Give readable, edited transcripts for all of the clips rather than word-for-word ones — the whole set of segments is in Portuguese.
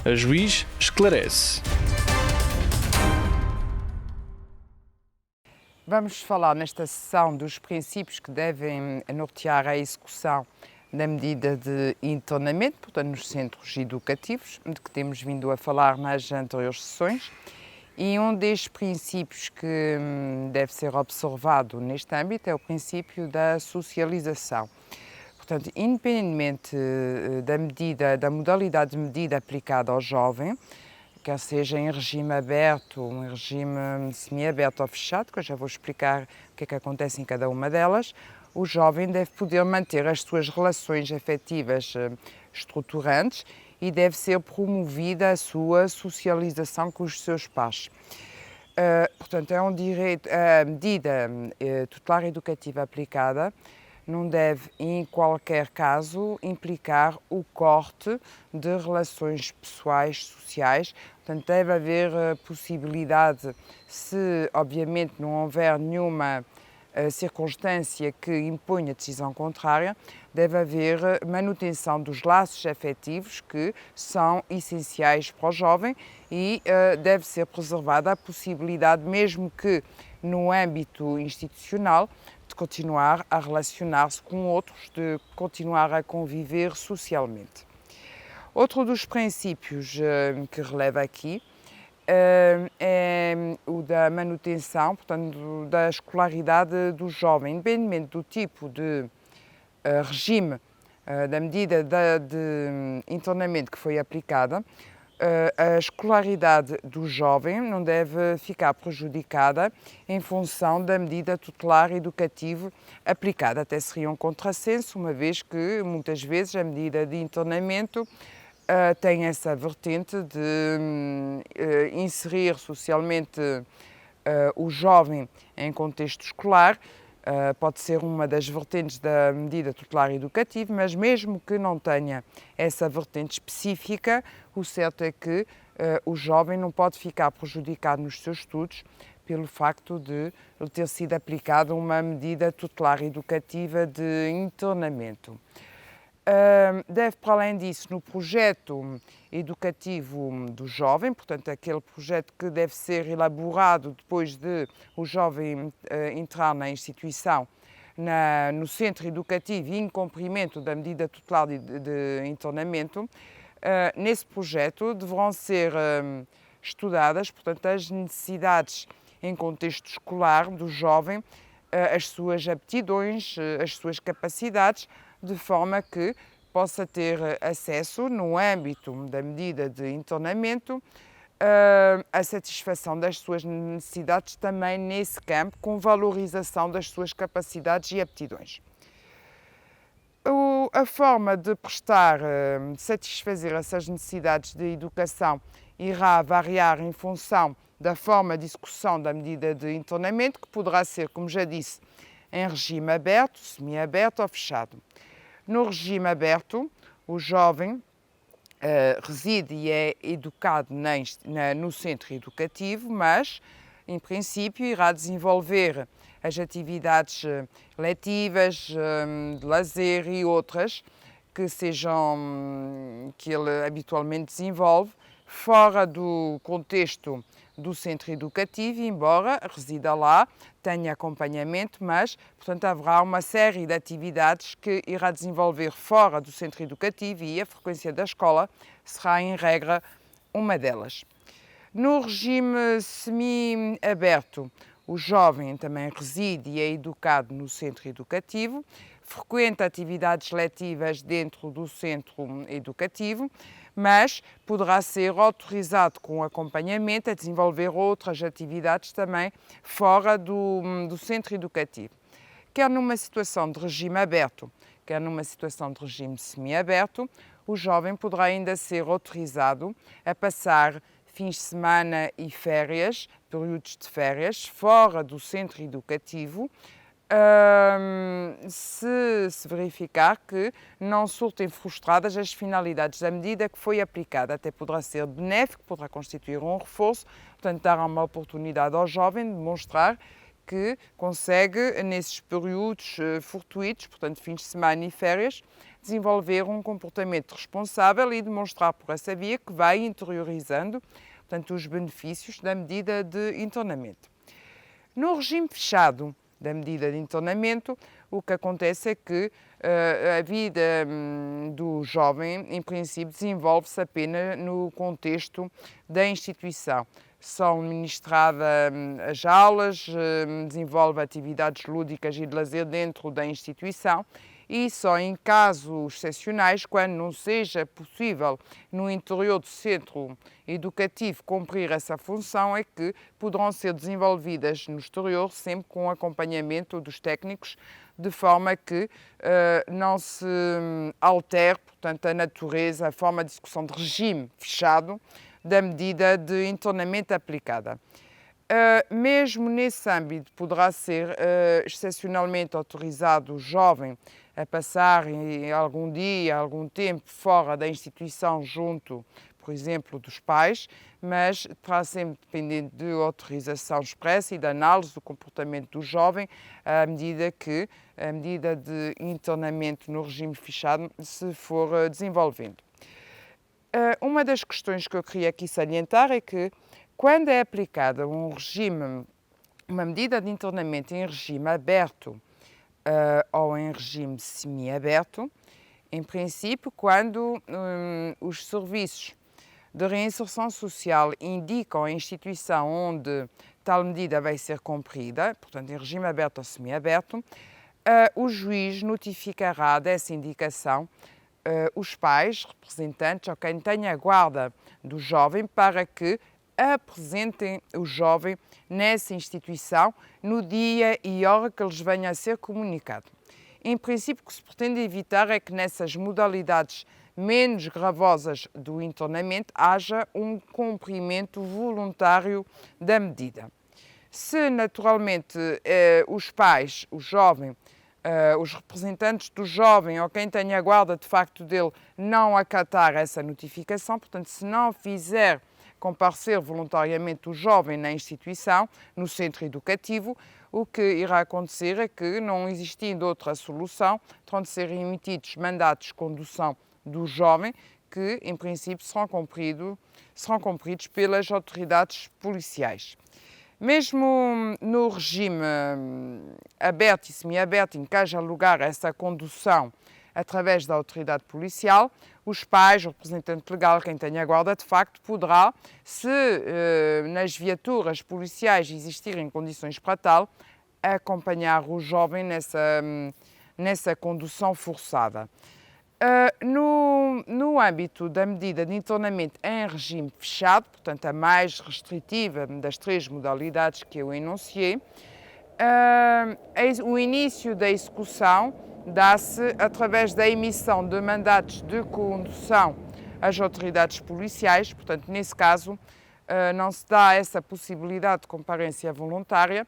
A Juiz esclarece. Vamos falar nesta sessão dos princípios que devem nortear a execução da medida de internamento, portanto, nos centros educativos, de que temos vindo a falar nas anteriores sessões. E um destes princípios que deve ser observado neste âmbito é o princípio da socialização. Portanto, independentemente da modalidade de medida aplicada ao jovem, quer seja em regime aberto, em regime semiaberto ou fechado, que eu já vou explicar o que é que acontece em cada uma delas, o jovem deve poder manter as suas relações afetivas estruturantes e deve ser promovida a sua socialização com os seus pares. Portanto, é um direito, a medida tutelar educativa aplicada não deve, em qualquer caso, implicar o corte de relações pessoais, sociais. Portanto, deve haver possibilidade, se obviamente não houver nenhuma circunstância que imponha decisão contrária, deve haver manutenção dos laços afetivos que são essenciais para o jovem e deve ser preservada a possibilidade, mesmo que no âmbito institucional, de continuar a relacionar-se com outros, de continuar a conviver socialmente. Outro dos princípios que releva aqui é o da manutenção, portanto, da escolaridade do jovem, independentemente do tipo de regime da medida de internamento que foi aplicada. A escolaridade do jovem não deve ficar prejudicada em função da medida tutelar educativa aplicada. Até seria um contrassenso, uma vez que muitas vezes a medida de internamento tem essa vertente de inserir socialmente o jovem em contexto escolar. Pode ser uma das vertentes da medida tutelar educativa, mas mesmo que não tenha essa vertente específica, o certo é que o jovem não pode ficar prejudicado nos seus estudos pelo facto de ter sido aplicada uma medida tutelar educativa de internamento. Deve, para além disso, no projeto educativo do jovem, portanto, aquele projeto que deve ser elaborado depois de o jovem entrar na instituição, no centro educativo e em cumprimento da medida tutelar de internamento, nesse projeto deverão ser estudadas, portanto, as necessidades em contexto escolar do jovem, as suas aptidões, as suas capacidades, de forma que possa ter acesso, no âmbito da medida de internamento, a satisfação das suas necessidades também nesse campo, com valorização das suas capacidades e aptidões. A forma de prestar, de satisfazer essas necessidades de educação irá variar em função da forma de execução da medida de internamento, que poderá ser, como já disse, em regime aberto, semiaberto ou fechado. No regime aberto, o jovem reside e é educado no centro educativo, mas, em princípio, irá desenvolver as atividades letivas, de lazer e outras que ele habitualmente desenvolve fora do contexto do centro educativo, embora resida lá, tenha acompanhamento, mas, portanto, haverá uma série de atividades que irá desenvolver fora do centro educativo e a frequência da escola será, em regra, uma delas. No regime semi-aberto, o jovem também reside e é educado no centro educativo, frequenta atividades letivas dentro do centro educativo, mas poderá ser autorizado com acompanhamento a desenvolver outras atividades também fora do centro educativo. Quer numa situação de regime aberto, quer numa situação de regime semiaberto, o jovem poderá ainda ser autorizado a passar fins de semana e férias, períodos de férias, fora do centro educativo, se verificar que não surtem frustradas as finalidades da medida que foi aplicada. Até poderá ser benéfico, poderá constituir um reforço, portanto, dar uma oportunidade ao jovem de demonstrar que consegue, nesses períodos fortuitos, portanto fins de semana e férias, desenvolver um comportamento responsável e demonstrar por essa via que vai interiorizando, portanto, os benefícios da medida de internamento. No regime fechado da medida de internamento, o que acontece é que a vida do jovem, em princípio, desenvolve-se apenas no contexto da instituição. São ministradas as aulas, desenvolve atividades lúdicas e de lazer dentro da instituição e só em casos excepcionais, quando não seja possível no interior do centro educativo cumprir essa função, é que poderão ser desenvolvidas no exterior, sempre com acompanhamento dos técnicos, de forma que não se altere, portanto, a natureza, a forma de execução de regime fechado da medida de internamento aplicada. Mesmo nesse âmbito, poderá ser excepcionalmente autorizado o jovem a passar algum dia, algum tempo fora da instituição junto, por exemplo, dos pais, mas terá sempre dependente de autorização expressa e de análise do comportamento do jovem à medida que a medida de internamento no regime fechado se for desenvolvendo. Uma das questões que eu queria aqui salientar é que, quando é aplicada uma medida de internamento em regime aberto ou em regime semiaberto, em princípio, quando os serviços de reinserção social indicam a instituição onde tal medida vai ser cumprida, portanto, em regime aberto ou semiaberto, o juiz notificará dessa indicação os pais, representantes ou quem tenha a guarda do jovem para que apresentem o jovem nessa instituição no dia e hora que lhes venha a ser comunicado. Em princípio, o que se pretende evitar é que nessas modalidades menos gravosas do internamento haja um cumprimento voluntário da medida. Se naturalmente os pais, o jovem, os representantes do jovem ou quem tenha a guarda de facto dele não acatar essa notificação, portanto, se não fizer comparecer voluntariamente o jovem na instituição, no centro educativo, o que irá acontecer é que, não existindo outra solução, terão de ser emitidos mandatos de condução do jovem, que, em princípio, serão cumpridos pelas autoridades policiais. Mesmo no regime aberto e semiaberto, em que haja lugar a essa condução através da autoridade policial, os pais, o representante legal, quem tenha guarda, de facto, poderá, se nas viaturas policiais existirem condições para tal, acompanhar o jovem nessa condução forçada. No âmbito da medida de internamento em regime fechado, portanto a mais restritiva das três modalidades que eu enunciei, o início da execução dá-se através da emissão de mandatos de condução às autoridades policiais, portanto nesse caso não se dá essa possibilidade de comparência voluntária,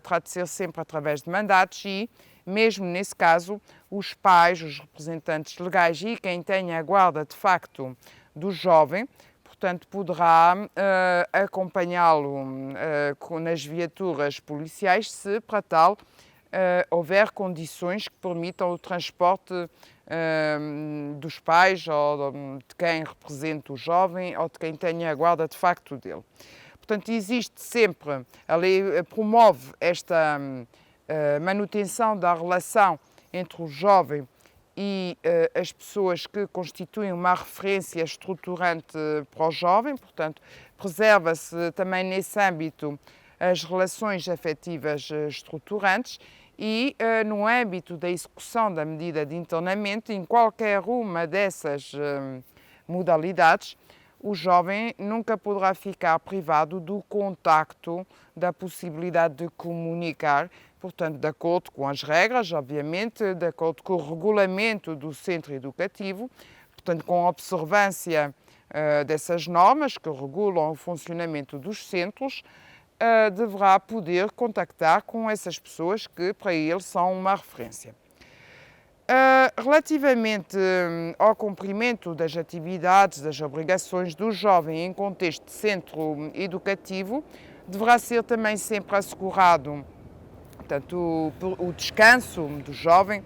terá de ser sempre através de mandatos e, mesmo nesse caso, os pais, os representantes legais e quem tenha a guarda de facto do jovem, portanto, poderá acompanhá-lo nas viaturas policiais se para tal houver condições que permitam o transporte dos pais ou de quem representa o jovem ou de quem tenha a guarda de facto dele. Portanto, existe sempre, a lei promove esta manutenção da relação entre o jovem e as pessoas que constituem uma referência estruturante para o jovem, portanto, preserva-se também nesse âmbito as relações afetivas estruturantes e, no âmbito da execução da medida de internamento, em qualquer uma dessas modalidades, o jovem nunca poderá ficar privado do contacto, da possibilidade de comunicar, portanto, de acordo com as regras, obviamente, de acordo com o regulamento do centro educativo, portanto, com a observância dessas normas que regulam o funcionamento dos centros, deverá poder contactar com essas pessoas que para ele são uma referência. Relativamente ao cumprimento das atividades, das obrigações do jovem em contexto de centro educativo, Deverá ser também sempre assegurado, portanto, o descanso do jovem,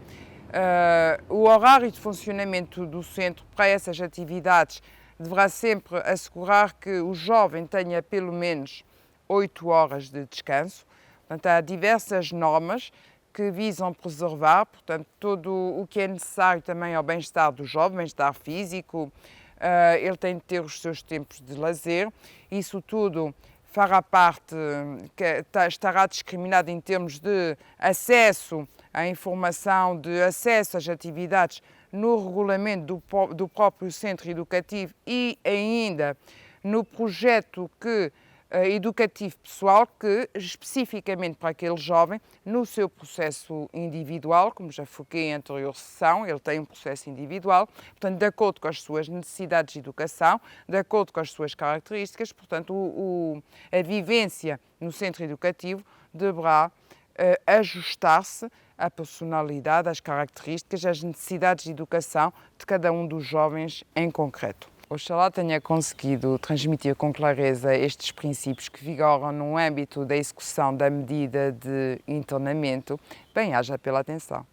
o horário de funcionamento do centro para essas atividades deverá sempre assegurar que o jovem tenha pelo menos 8 horas de descanso. Portanto, há diversas normas que visam preservar, portanto, todo o que é necessário também ao bem-estar do jovem, bem-estar físico, ele tem de ter os seus tempos de lazer, isso tudo fará parte, estará discriminado em termos de acesso à informação, de acesso às atividades no regulamento do próprio centro educativo e ainda no projeto educativo pessoal que, especificamente para aquele jovem, no seu processo individual, como já foquei em anterior sessão, ele tem um processo individual, portanto, de acordo com as suas necessidades de educação, de acordo com as suas características, portanto, a vivência no centro educativo deverá ajustar-se à personalidade, às características, às necessidades de educação de cada um dos jovens em concreto. Oxalá tenha conseguido transmitir com clareza estes princípios que vigoram no âmbito da execução da medida de internamento. Bem, haja pela atenção.